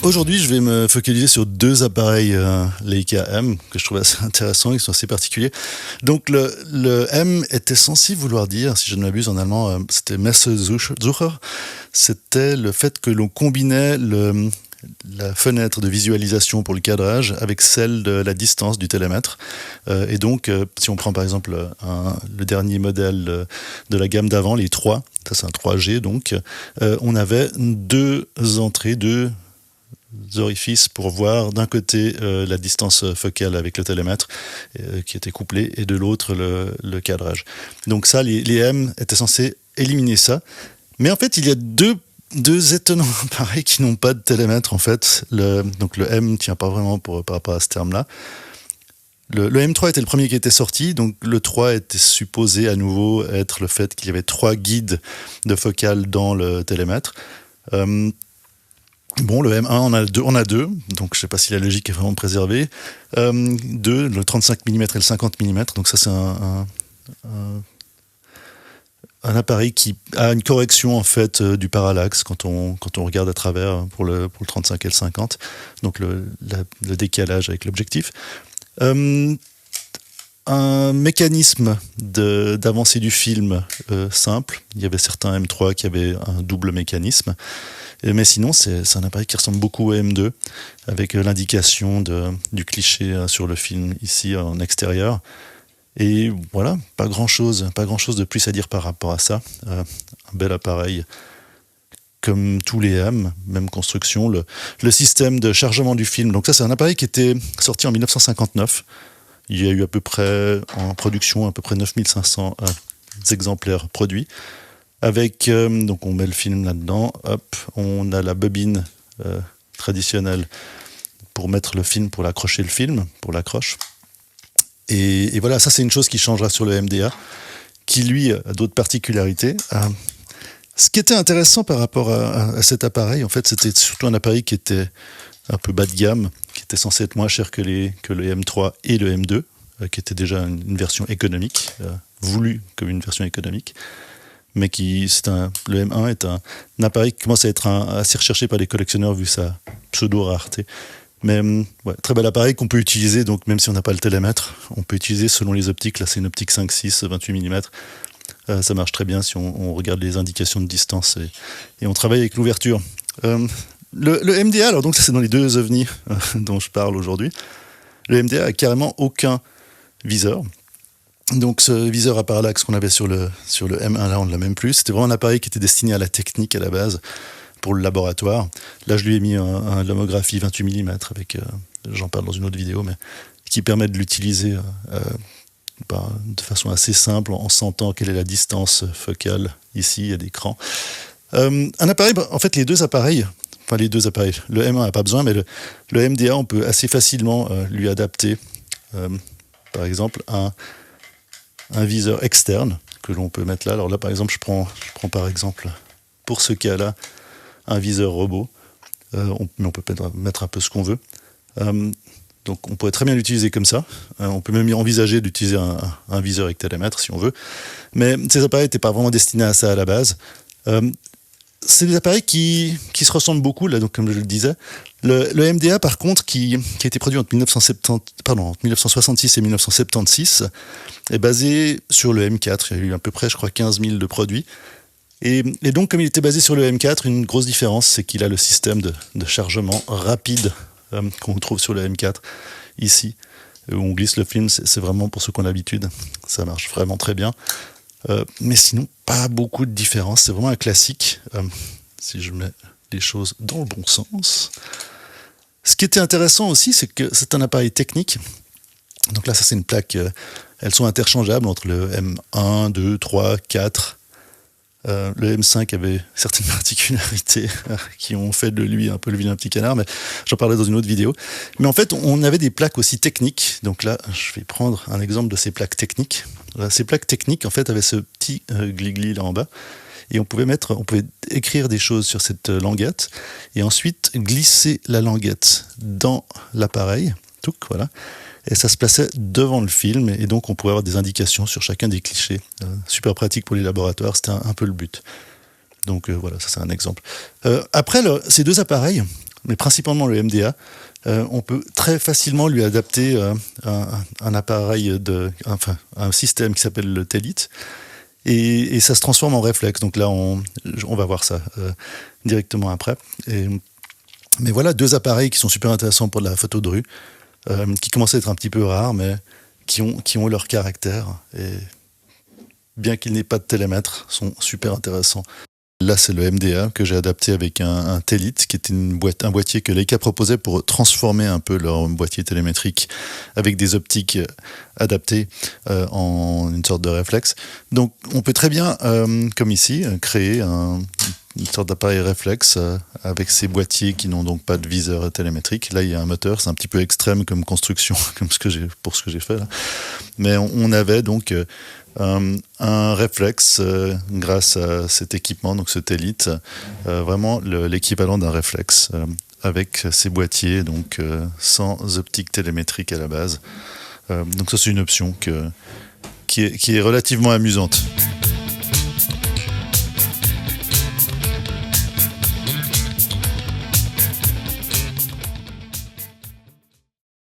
Aujourd'hui, je vais me focaliser sur deux appareils Leica M que je trouve assez intéressants, ils sont assez particuliers. Donc le M était censé vouloir dire, si je ne m'abuse en allemand, c'était Messersucher. C'était le fait que l'on combinait la fenêtre de visualisation pour le cadrage avec celle de la distance du télémètre. Et donc, si on prend par exemple le dernier modèle de la gamme d'avant, les 3, ça c'est un 3G donc, on avait deux entrées, deux orifices pour voir d'un côté la distance focale avec le télémètre qui était couplé et de l'autre le cadrage. Donc ça, les M étaient censés éliminer ça. Mais en fait, il y a deux étonnants appareils qui n'ont pas de télémètre en fait. Donc le M ne tient pas vraiment par rapport à ce terme-là. Le M3 était le premier qui était sorti, donc le 3 était supposé à nouveau être le fait qu'il y avait 3 guides de focale dans le télémètre. Bon, le M1, on a deux, donc je ne sais pas si la logique est vraiment préservée. Deux, le 35 mm et le 50 mm, donc ça c'est un appareil qui a une correction en fait du parallaxe quand on regarde à travers pour le 35 et le 50, donc le décalage avec l'objectif. Un mécanisme d'avancée du film simple. Il y avait certains M3 qui avaient un double mécanisme. Mais sinon, c'est un appareil qui ressemble beaucoup au M2, avec l'indication du cliché sur le film ici en extérieur. Et voilà, pas grand-chose de plus à dire par rapport à ça. Un bel appareil, comme tous les M, même construction. Le système de chargement du film, donc ça c'est un appareil qui était sorti en 1959. Il y a eu à peu près, en production, à peu près 9500 exemplaires produits. Avec, donc on met le film là-dedans, hop, on a la bobine traditionnelle pour mettre le film, pour l'accrocher le film, pour l'accroche. Et voilà, ça c'est une chose qui changera sur le MDA, qui lui a d'autres particularités. Ce qui était intéressant par rapport à cet appareil, en fait, c'était surtout un appareil qui était un peu bas de gamme, qui était censé être moins cher que le M3 et le M2, qui était déjà une version économique, voulue comme une version économique. Mais le M1 est un appareil qui commence à être assez recherché par les collectionneurs vu sa pseudo-rareté. Mais ouais, très bel appareil qu'on peut utiliser, donc même si on n'a pas le télémètre, on peut utiliser selon les optiques. Là, c'est une optique 5.6, 28 mm. Ça marche très bien si on regarde les indications de distance et on travaille avec l'ouverture. Le MDA, alors donc ça c'est dans les deux ovnis dont je parle aujourd'hui. Le MDA a carrément aucun viseur. Donc ce viseur à parallaxe qu'on avait sur le M1, là on ne l'a même plus. C'était vraiment un appareil qui était destiné à la technique à la base, pour le laboratoire. Là je lui ai mis un lomographie 28 mm avec, j'en parle dans une autre vidéo, mais qui permet de l'utiliser de façon assez simple en sentant quelle est la distance focale ici à l'écran. Un appareil, en fait les deux appareils, le M1 n'a pas besoin, mais le MDA on peut assez facilement lui adapter par exemple un viseur externe que l'on peut mettre là. Alors là, par exemple, je prends par exemple, pour ce cas-là, un viseur robot. Mais on peut mettre un peu ce qu'on veut. Donc on pourrait très bien l'utiliser comme ça. On peut même envisager d'utiliser un viseur avec télémètre si on veut. Mais ces appareils n'étaient pas vraiment destinés à ça à la base. C'est des appareils qui se ressemblent beaucoup, là, donc, comme je le disais. Le MDA, par contre, qui a été produit entre 1966 et 1976, est basé sur le M4. Il y a eu à peu près, je crois, 15 000 de produits. Et donc, comme il était basé sur le M4, une grosse différence, c'est qu'il a le système de chargement rapide qu'on trouve sur le M4, ici, où on glisse le film. C'est vraiment, pour ceux qui ont l'habitude, ça marche vraiment très bien. Mais sinon, pas beaucoup de différence. C'est vraiment un classique, si je mets les choses dans le bon sens. Ce qui était intéressant aussi, c'est que c'est un appareil technique. Donc là, ça c'est une plaque. Elles sont interchangeables entre le M1, 2, 3, 4. Le M5 avait certaines particularités qui ont fait de lui un peu le vilain petit canard, mais j'en parlerai dans une autre vidéo. Mais en fait, on avait des plaques aussi techniques. Donc là, je vais prendre un exemple de ces plaques techniques. Ces plaques techniques, en fait, avaient ce petit glis-glis là en bas. Et on pouvait écrire des choses sur cette languette et ensuite glisser la languette dans l'appareil. Voilà. Et ça se plaçait devant le film, et donc on pouvait avoir des indications sur chacun des clichés. Super pratique pour les laboratoires, c'était un peu le but. Donc voilà, ça c'est un exemple. Après, ces deux appareils mais principalement le MDA, on peut très facilement lui adapter un appareil, un système qui s'appelle le Tellit, et ça se transforme en réflexe. Donc là, on va voir ça directement après. Mais voilà, 2 appareils qui sont super intéressants pour de la photo de rue, qui commencent à être un petit peu rares, mais qui ont leur caractère. Et bien qu'il n'ait pas de télémètre, sont super intéressants. Là, c'est le MDA que j'ai adapté avec un Tellit, qui était un boîtier que Leica proposait pour transformer un peu leur boîtier télémétrique avec des optiques adaptées en une sorte de réflexe. Donc, on peut très bien, comme ici, créer une sorte d'appareil réflexe avec ces boîtiers qui n'ont donc pas de viseur télémétrique. Là, il y a un moteur, c'est un petit peu extrême comme construction, pour ce que j'ai fait là. Mais on avait donc un réflexe grâce à cet équipement, donc ce Tellit, vraiment l'équivalent d'un réflexe avec ces boîtiers, donc sans optique télémétrique à la base. Donc ça, c'est une option qui est relativement amusante.